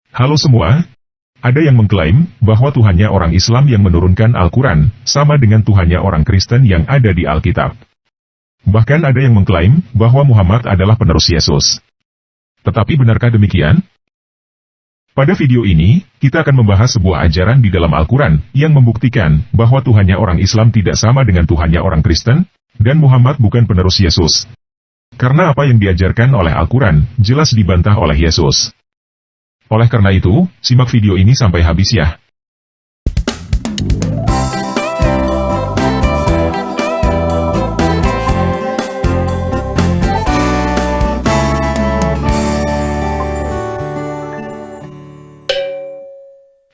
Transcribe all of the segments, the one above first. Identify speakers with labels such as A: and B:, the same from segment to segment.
A: Halo semua, ada yang mengklaim bahwa Tuhannya orang Islam yang menurunkan Al-Quran, sama dengan Tuhannya orang Kristen yang ada di Alkitab. Bahkan ada yang mengklaim bahwa Muhammad adalah penerus Yesus. Tetapi benarkah demikian? Pada video ini, kita akan membahas sebuah ajaran di dalam Al-Quran yang membuktikan bahwa Tuhannya orang Islam tidak sama dengan Tuhannya orang Kristen, dan Muhammad bukan penerus Yesus. Karena apa yang diajarkan oleh Al-Quran jelas dibantah oleh Yesus. Oleh karena itu, simak video ini sampai habis ya.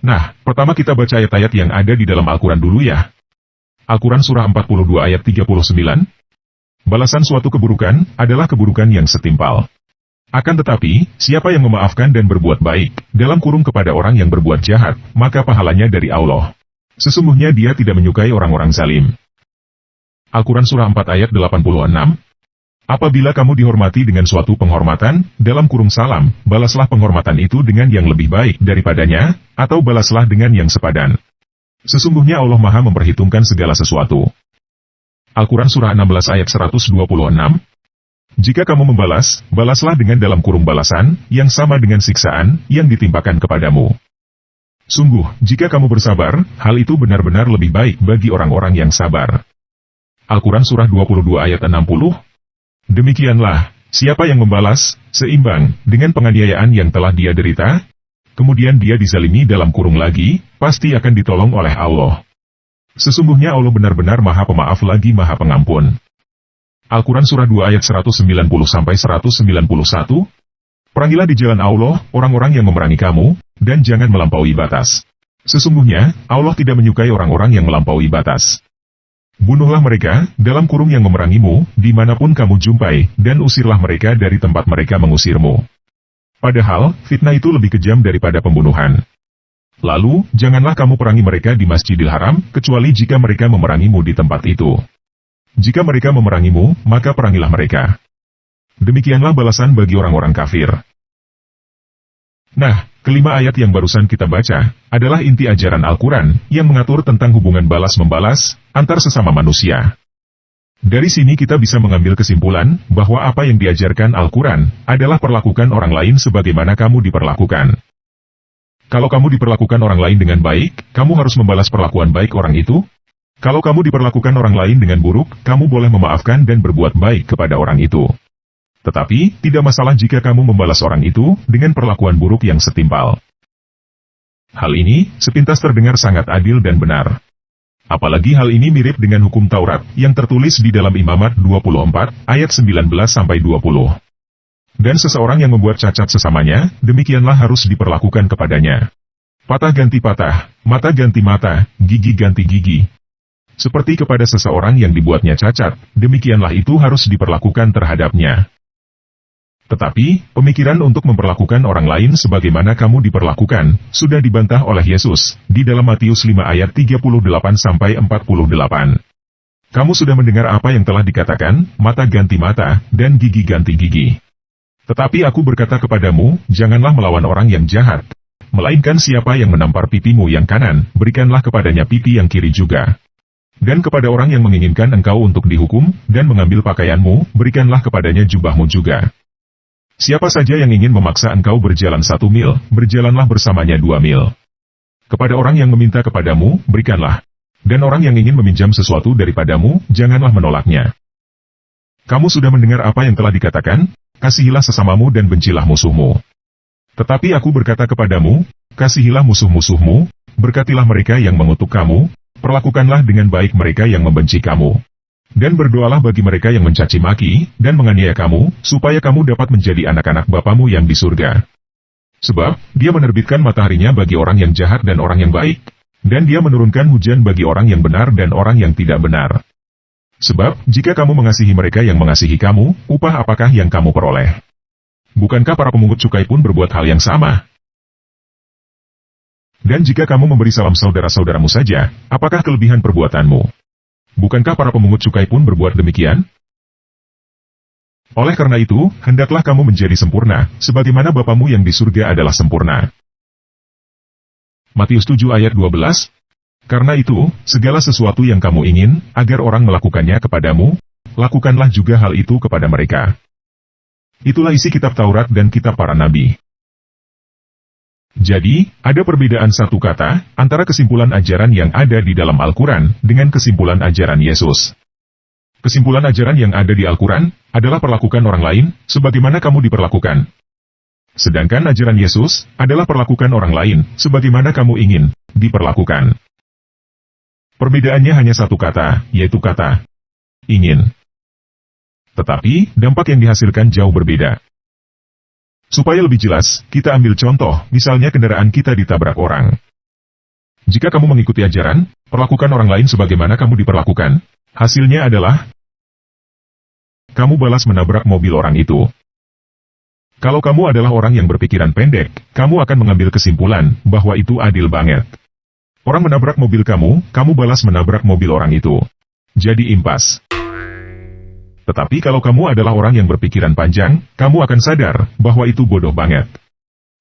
A: Nah, pertama kita baca ayat-ayat yang ada di dalam Al-Quran dulu ya. Al-Quran Surah 42 ayat 39. Balasan suatu keburukan adalah keburukan yang setimpal. Akan tetapi, siapa yang memaafkan dan berbuat baik, dalam kurung kepada orang yang berbuat jahat, maka pahalanya dari Allah. Sesungguhnya dia tidak menyukai orang-orang zalim. Al-Quran Surah 4 ayat 86. Apabila kamu dihormati dengan suatu penghormatan, dalam kurung salam, balaslah penghormatan itu dengan yang lebih baik daripadanya, atau balaslah dengan yang sepadan. Sesungguhnya Allah Maha memperhitungkan segala sesuatu. Al-Quran Surah 16 ayat 126. Jika kamu membalas, balaslah dengan dalam kurung balasan, yang sama dengan siksaan, yang ditimpakan kepadamu. Sungguh, jika kamu bersabar, hal itu benar-benar lebih baik bagi orang-orang yang sabar. Al-Quran Surah 22 ayat 60. Demikianlah, siapa yang membalas, seimbang, dengan penganiayaan yang telah dia derita, kemudian dia dizalimi dalam kurung lagi, pasti akan ditolong oleh Allah. Sesungguhnya Allah benar-benar Maha Pemaaf lagi Maha Pengampun. Al-Quran Surah 2 ayat 190-191. Perangilah di jalan Allah, orang-orang yang memerangi kamu, dan jangan melampaui batas. Sesungguhnya, Allah tidak menyukai orang-orang yang melampaui batas. Bunuhlah mereka, dalam kurung yang memerangimu, dimanapun kamu jumpai, dan usirlah mereka dari tempat mereka mengusirmu. Padahal, fitnah itu lebih kejam daripada pembunuhan. Lalu, janganlah kamu perangi mereka di Masjidil Haram, kecuali jika mereka memerangimu di tempat itu. Jika mereka memerangimu, maka perangilah mereka. Demikianlah balasan bagi orang-orang kafir. Nah, kelima ayat yang barusan kita baca, adalah inti ajaran Al-Quran, yang mengatur tentang hubungan balas-membalas, antar sesama manusia. Dari sini kita bisa mengambil kesimpulan, bahwa apa yang diajarkan Al-Quran, adalah perlakukan orang lain sebagaimana kamu diperlakukan. Kalau kamu diperlakukan orang lain dengan baik, kamu harus membalas perlakuan baik orang itu. Kalau kamu diperlakukan orang lain dengan buruk, kamu boleh memaafkan dan berbuat baik kepada orang itu. Tetapi, tidak masalah jika kamu membalas orang itu dengan perlakuan buruk yang setimpal. Hal ini, sepintas terdengar sangat adil dan benar. Apalagi hal ini mirip dengan hukum Taurat, yang tertulis di dalam Imamat 24, ayat 19-20. Dan seseorang yang membuat cacat sesamanya, demikianlah harus diperlakukan kepadanya. Patah ganti patah, mata ganti mata, gigi ganti gigi. Seperti kepada seseorang yang dibuatnya cacat, demikianlah itu harus diperlakukan terhadapnya. Tetapi, pemikiran untuk memperlakukan orang lain sebagaimana kamu diperlakukan, sudah dibantah oleh Yesus, di dalam Matius 5 ayat 38-48. Kamu sudah mendengar apa yang telah dikatakan, mata ganti mata, dan gigi ganti gigi. Tetapi aku berkata kepadamu, janganlah melawan orang yang jahat, melainkan siapa yang menampar pipimu yang kanan, berikanlah kepadanya pipi yang kiri juga. Dan kepada orang yang menginginkan engkau untuk dihukum, dan mengambil pakaianmu, berikanlah kepadanya jubahmu juga. Siapa saja yang ingin memaksa engkau berjalan 1 mil, berjalanlah bersamanya 2 mil. Kepada orang yang meminta kepadamu, berikanlah. Dan orang yang ingin meminjam sesuatu daripadamu, janganlah menolaknya. Kamu sudah mendengar apa yang telah dikatakan, kasihilah sesamamu dan bencilah musuhmu. Tetapi aku berkata kepadamu, kasihilah musuh-musuhmu, berkatilah mereka yang mengutuk kamu, perlakukanlah dengan baik mereka yang membenci kamu. Dan berdoalah bagi mereka yang mencaci maki, dan menganiaya kamu, supaya kamu dapat menjadi anak-anak Bapamu yang di surga. Sebab, dia menerbitkan mataharinya bagi orang yang jahat dan orang yang baik, dan dia menurunkan hujan bagi orang yang benar dan orang yang tidak benar. Sebab, jika kamu mengasihi mereka yang mengasihi kamu, upah apakah yang kamu peroleh? Bukankah para pemungut cukai pun berbuat hal yang sama? Dan jika kamu memberi salam saudara-saudaramu saja, apakah kelebihan perbuatanmu? Bukankah para pemungut cukai pun berbuat demikian? Oleh karena itu, hendaklah kamu menjadi sempurna, sebagaimana Bapamu yang di surga adalah sempurna. Matius 7 ayat 12. Karena itu, segala sesuatu yang kamu ingin, agar orang melakukannya kepadamu, lakukanlah juga hal itu kepada mereka. Itulah isi kitab Taurat dan kitab para nabi. Jadi, ada perbedaan satu kata, antara kesimpulan ajaran yang ada di dalam Al-Quran, dengan kesimpulan ajaran Yesus. Kesimpulan ajaran yang ada di Al-Quran, adalah perlakukan orang lain, sebagaimana kamu diperlakukan. Sedangkan ajaran Yesus, adalah perlakukan orang lain, sebagaimana kamu ingin diperlakukan. Perbedaannya hanya satu kata, yaitu kata ingin. Tetapi, dampak yang dihasilkan jauh berbeda. Supaya lebih jelas, kita ambil contoh, misalnya kendaraan kita ditabrak orang. Jika kamu mengikuti ajaran, perlakukan orang lain sebagaimana kamu diperlakukan, hasilnya adalah kamu balas menabrak mobil orang itu. Kalau kamu adalah orang yang berpikiran pendek, kamu akan mengambil kesimpulan bahwa itu adil banget. Orang menabrak mobil kamu balas menabrak mobil orang itu. Jadi impas. Tetapi kalau kamu adalah orang yang berpikiran panjang, kamu akan sadar bahwa itu bodoh banget.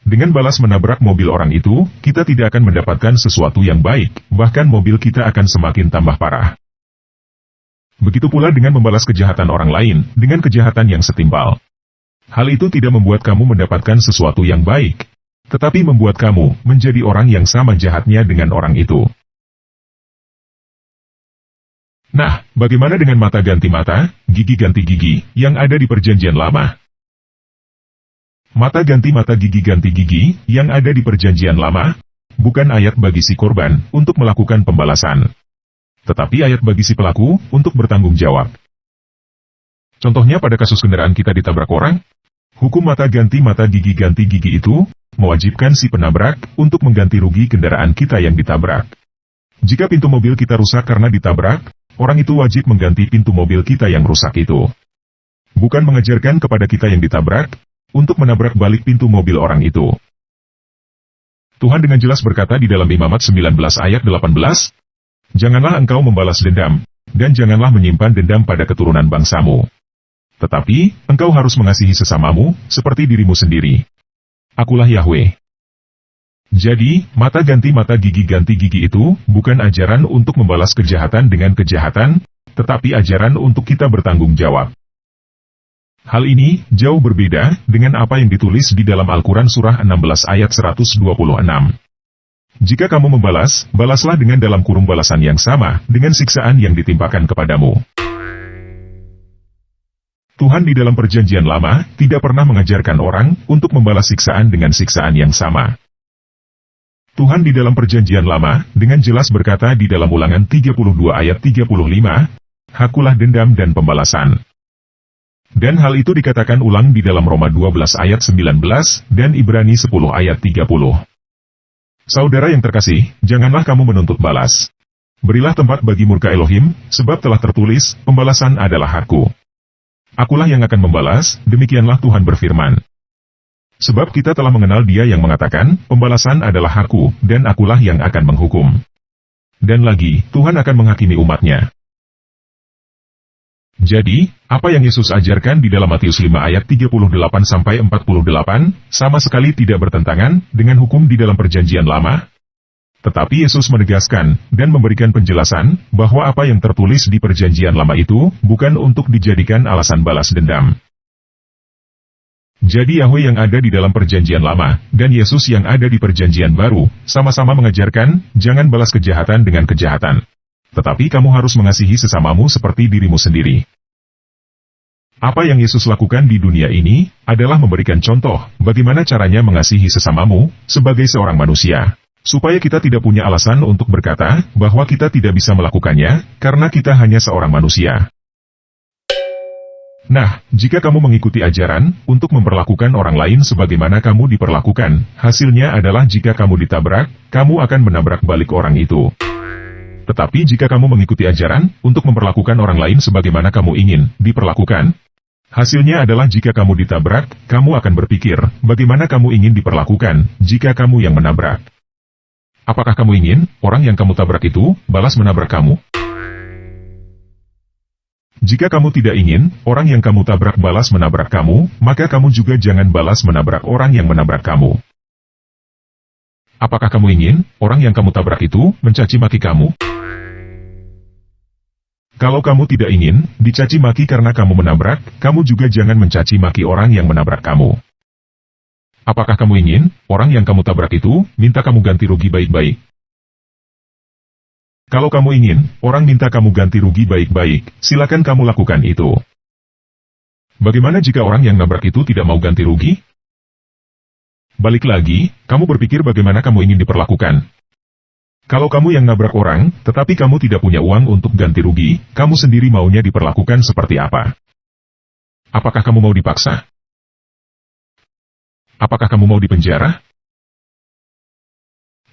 A: Dengan balas menabrak mobil orang itu, kita tidak akan mendapatkan sesuatu yang baik, bahkan mobil kita akan semakin tambah parah. Begitu pula dengan membalas kejahatan orang lain, dengan kejahatan yang setimpal. Hal itu tidak membuat kamu mendapatkan sesuatu yang baik, tetapi membuat kamu menjadi orang yang sama jahatnya dengan orang itu. Nah, bagaimana dengan mata ganti mata, gigi ganti gigi, yang ada di Perjanjian Lama? Mata ganti mata, gigi ganti gigi, yang ada di Perjanjian Lama, bukan ayat bagi si korban untuk melakukan pembalasan, tetapi ayat bagi si pelaku untuk bertanggung jawab. Contohnya pada kasus kendaraan kita ditabrak orang, hukum mata ganti gigi itu mewajibkan si penabrak untuk mengganti rugi kendaraan kita yang ditabrak. Jika pintu mobil kita rusak karena ditabrak, orang itu wajib mengganti pintu mobil kita yang rusak itu. Bukan mengajarkan kepada kita yang ditabrak, untuk menabrak balik pintu mobil orang itu. Tuhan dengan jelas berkata di dalam Imamat 19 ayat 18, "Janganlah engkau membalas dendam, dan janganlah menyimpan dendam pada keturunan bangsamu. Tetapi, engkau harus mengasihi sesamamu, seperti dirimu sendiri. Akulah Yahweh." Jadi, mata gigi ganti gigi itu, bukan ajaran untuk membalas kejahatan dengan kejahatan, tetapi ajaran untuk kita bertanggung jawab. Hal ini, jauh berbeda, dengan apa yang ditulis di dalam Al-Quran Surah 16 ayat 126. Jika kamu membalas, balaslah dengan dalam kurung balasan yang sama, dengan siksaan yang ditimpakan kepadamu. Tuhan di dalam Perjanjian Lama tidak pernah mengajarkan orang untuk membalas siksaan dengan siksaan yang sama. Tuhan di dalam Perjanjian Lama dengan jelas berkata di dalam Ulangan 32 ayat 35, "Hakulah dendam dan pembalasan." Dan hal itu dikatakan ulang di dalam Roma 12 ayat 19 dan Ibrani 10 ayat 30. Saudara yang terkasih, janganlah kamu menuntut balas. Berilah tempat bagi murka Elohim, sebab telah tertulis, "Pembalasan adalah hakku. Akulah yang akan membalas," demikianlah Tuhan berfirman. Sebab kita telah mengenal Dia yang mengatakan, "Pembalasan adalah hakku, dan akulah yang akan menghukum." Dan lagi, Tuhan akan menghakimi umatnya. Jadi, apa yang Yesus ajarkan di dalam Matius 5 ayat 38-48, sama sekali tidak bertentangan dengan hukum di dalam Perjanjian Lama. Tetapi Yesus menegaskan, dan memberikan penjelasan, bahwa apa yang tertulis di Perjanjian Lama itu, bukan untuk dijadikan alasan balas dendam. Jadi Yahweh yang ada di dalam Perjanjian Lama, dan Yesus yang ada di Perjanjian Baru, sama-sama mengajarkan, jangan balas kejahatan dengan kejahatan. Tetapi kamu harus mengasihi sesamamu seperti dirimu sendiri. Apa yang Yesus lakukan di dunia ini, adalah memberikan contoh, bagaimana caranya mengasihi sesamamu, sebagai seorang manusia. Supaya kita tidak punya alasan untuk berkata, bahwa kita tidak bisa melakukannya, karena kita hanya seorang manusia. Nah, jika kamu mengikuti ajaran, untuk memperlakukan orang lain sebagaimana kamu diperlakukan, hasilnya adalah jika kamu ditabrak, kamu akan menabrak balik orang itu. Tetapi jika kamu mengikuti ajaran, untuk memperlakukan orang lain sebagaimana kamu ingin diperlakukan, hasilnya adalah jika kamu ditabrak, kamu akan berpikir, bagaimana kamu ingin diperlakukan, jika kamu yang menabrak. Apakah kamu ingin, orang yang kamu tabrak itu, balas menabrak kamu? Jika kamu tidak ingin, orang yang kamu tabrak balas menabrak kamu, maka kamu juga jangan balas menabrak orang yang menabrak kamu. Apakah kamu ingin orang yang kamu tabrak itu mencaci maki kamu? Kalau kamu tidak ingin dicaci maki karena kamu menabrak, kamu juga jangan mencaci maki orang yang menabrak kamu. Apakah kamu ingin orang yang kamu tabrak itu minta kamu ganti rugi baik-baik? Kalau kamu ingin orang minta kamu ganti rugi baik-baik, silakan kamu lakukan itu. Bagaimana jika orang yang nabrak itu tidak mau ganti rugi? Balik lagi, kamu berpikir bagaimana kamu ingin diperlakukan. Kalau kamu yang nabrak orang, tetapi kamu tidak punya uang untuk ganti rugi, kamu sendiri maunya diperlakukan seperti apa? Apakah kamu mau dipaksa? Apakah kamu mau dipenjara?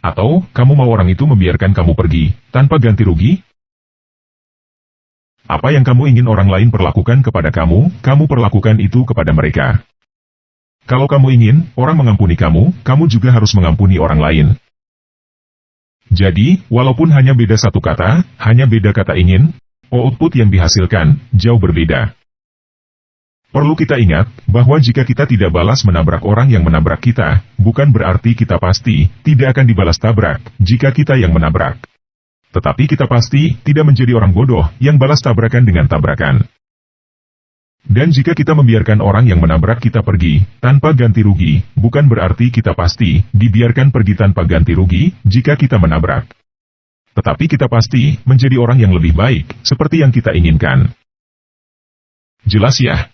A: Atau, kamu mau orang itu membiarkan kamu pergi, tanpa ganti rugi? Apa yang kamu ingin orang lain perlakukan kepada kamu perlakukan itu kepada mereka. Kalau kamu ingin orang mengampuni kamu juga harus mengampuni orang lain. Jadi, walaupun hanya beda satu kata, hanya beda kata ingin, output yang dihasilkan jauh berbeda. Perlu kita ingat bahwa jika kita tidak balas menabrak orang yang menabrak kita, bukan berarti kita pasti tidak akan dibalas tabrak jika kita yang menabrak. Tetapi kita pasti tidak menjadi orang bodoh yang balas tabrakan dengan tabrakan. Dan jika kita membiarkan orang yang menabrak kita pergi tanpa ganti rugi, bukan berarti kita pasti dibiarkan pergi tanpa ganti rugi jika kita menabrak. Tetapi kita pasti menjadi orang yang lebih baik, seperti yang kita inginkan. Jelas ya?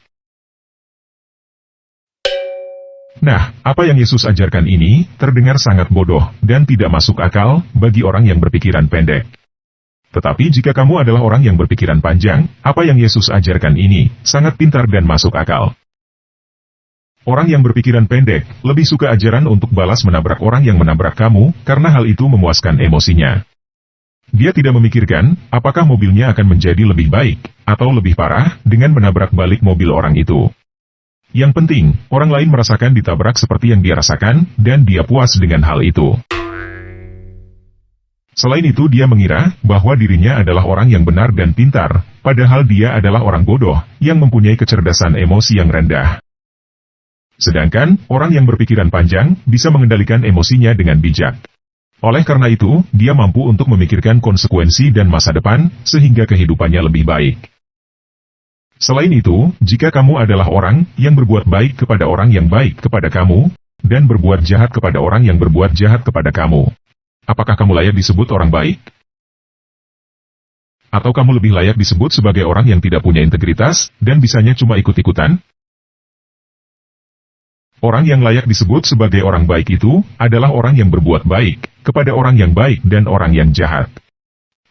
A: Nah, apa yang Yesus ajarkan ini terdengar sangat bodoh dan tidak masuk akal bagi orang yang berpikiran pendek. Tetapi jika kamu adalah orang yang berpikiran panjang, apa yang Yesus ajarkan ini sangat pintar dan masuk akal. Orang yang berpikiran pendek lebih suka ajaran untuk balas menabrak orang yang menabrak kamu karena hal itu memuaskan emosinya. Dia tidak memikirkan apakah mobilnya akan menjadi lebih baik atau lebih parah dengan menabrak balik mobil orang itu. Yang penting, orang lain merasakan ditabrak seperti yang dia rasakan dan dia puas dengan hal itu. Selain itu dia mengira bahwa dirinya adalah orang yang benar dan pintar, padahal dia adalah orang bodoh yang mempunyai kecerdasan emosi yang rendah. Sedangkan, orang yang berpikiran panjang bisa mengendalikan emosinya dengan bijak. Oleh karena itu, dia mampu untuk memikirkan konsekuensi dan masa depan, sehingga kehidupannya lebih baik. Selain itu, jika kamu adalah orang yang berbuat baik kepada orang yang baik kepada kamu, dan berbuat jahat kepada orang yang berbuat jahat kepada kamu, apakah kamu layak disebut orang baik? Atau kamu lebih layak disebut sebagai orang yang tidak punya integritas, dan bisanya cuma ikut-ikutan? Orang yang layak disebut sebagai orang baik itu, adalah orang yang berbuat baik, kepada orang yang baik dan orang yang jahat.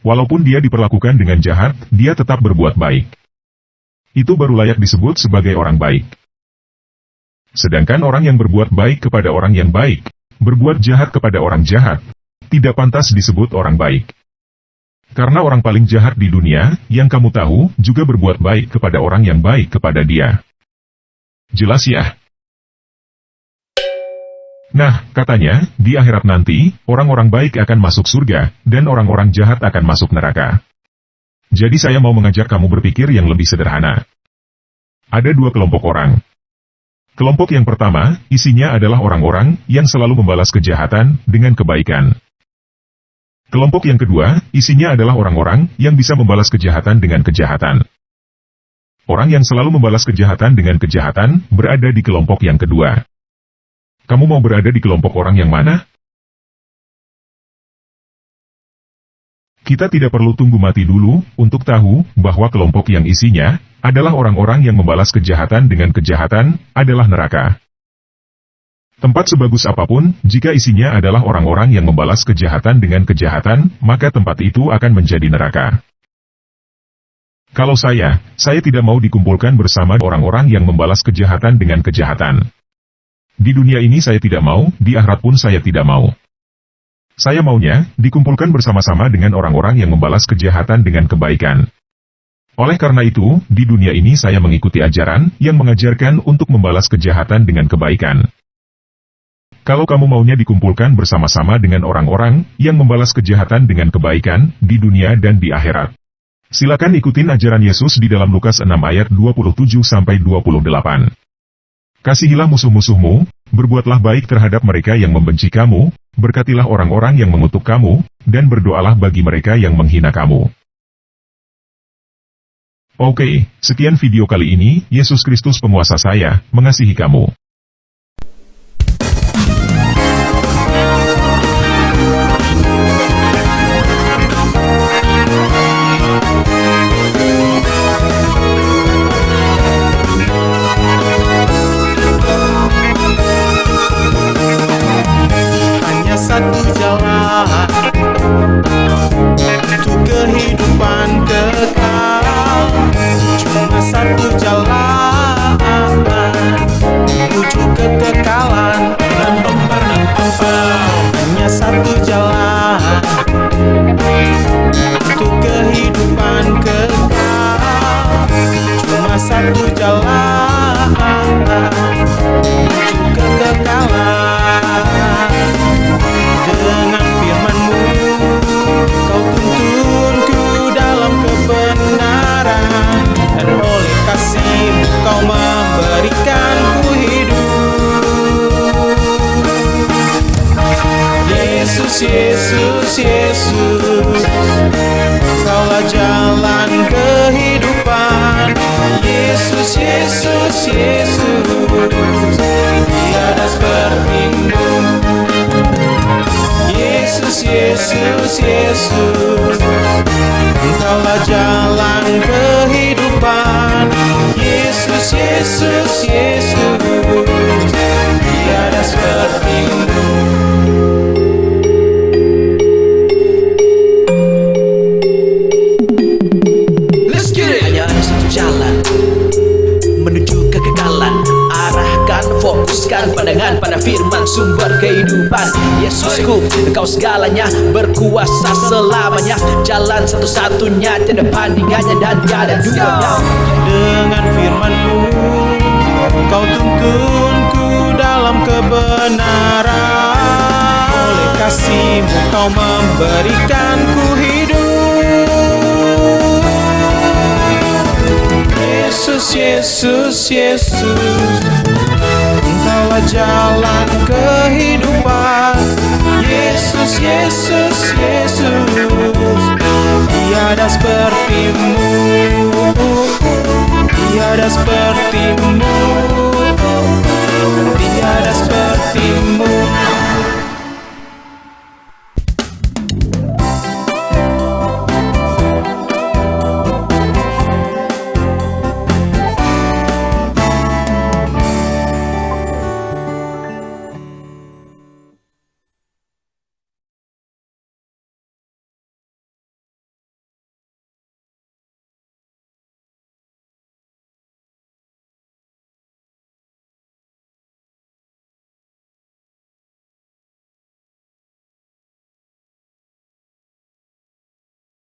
A: Walaupun dia diperlakukan dengan jahat, dia tetap berbuat baik. Itu baru layak disebut sebagai orang baik. Sedangkan orang yang berbuat baik kepada orang yang baik, berbuat jahat kepada orang jahat, tidak pantas disebut orang baik. Karena orang paling jahat di dunia, yang kamu tahu, juga berbuat baik kepada orang yang baik kepada dia. Jelas ya? Nah, katanya, di akhirat nanti, orang-orang baik akan masuk surga, dan orang-orang jahat akan masuk neraka. Jadi saya mau mengajak kamu berpikir yang lebih sederhana. Ada dua kelompok orang. Kelompok yang pertama, isinya adalah orang-orang yang selalu membalas kejahatan dengan kebaikan. Kelompok yang kedua, isinya adalah orang-orang yang bisa membalas kejahatan dengan kejahatan. Orang yang selalu membalas kejahatan dengan kejahatan, berada di kelompok yang kedua. Kamu mau berada di kelompok orang yang mana? Kita tidak perlu tunggu mati dulu, untuk tahu, bahwa kelompok yang isinya, adalah orang-orang yang membalas kejahatan dengan kejahatan, adalah neraka. Tempat sebagus apapun, jika isinya adalah orang-orang yang membalas kejahatan dengan kejahatan, maka tempat itu akan menjadi neraka. Kalau saya tidak mau dikumpulkan bersama orang-orang yang membalas kejahatan dengan kejahatan. Di dunia ini saya tidak mau, di akhirat pun saya tidak mau. Saya maunya dikumpulkan bersama-sama dengan orang-orang yang membalas kejahatan dengan kebaikan. Oleh karena itu, di dunia ini saya mengikuti ajaran yang mengajarkan untuk membalas kejahatan dengan kebaikan. Kalau kamu maunya dikumpulkan bersama-sama dengan orang-orang yang membalas kejahatan dengan kebaikan di dunia dan di akhirat, silakan ikutin ajaran Yesus di dalam Lukas 6 ayat 27-28. Kasihilah musuh-musuhmu, berbuatlah baik terhadap mereka yang membenci kamu, Berkatilah orang-orang yang mengutuk kamu, dan berdoalah bagi mereka yang menghina kamu. Oke, sekian video kali ini. Yesus Kristus penguasa saya, mengasihi kamu.
B: Hanya satu jalan untuk kehidupan kekal, cuma satu jalan menuju kekekalan. Hanya satu jalan untuk kehidupan kekal, cuma satu jalan menuju kekekalan. Dengan firman-Mu Kau tuntunku dalam kebenaran, dan oleh kasih-Mu Kau memberikanku hidup. Yesus, Yesus, Yesus, Kaulah jalan kehidupan. Yesus, Yesus, Yesus, tiada seperti-Mu. Yesus, Yesus, Yesus, Engkaulah jalan kehidupan. Yesus, Yesus, Yesus, tiada seperti-Mu. Let's get it! Hanya ada satu jalan menuju kekekalan. Arahkan, fokuskan pandangan pada firman sumber kehidupan. Yesusku, Engkau segalanya, berkuasa selamanya. Jalan satu-satunya, tiada bandingannya dan tiada duanya. Dengan firman-Mu Kau tuntunku dalam kebenaran. Oleh kasih-Mu Kau memberikanku hidup. Yesus, Yesus, Yesus, Engkaulah jalan kehidupan. Yesus, Yesus, Yesus, tiada seperti-Mu, tiada seperti-Mu.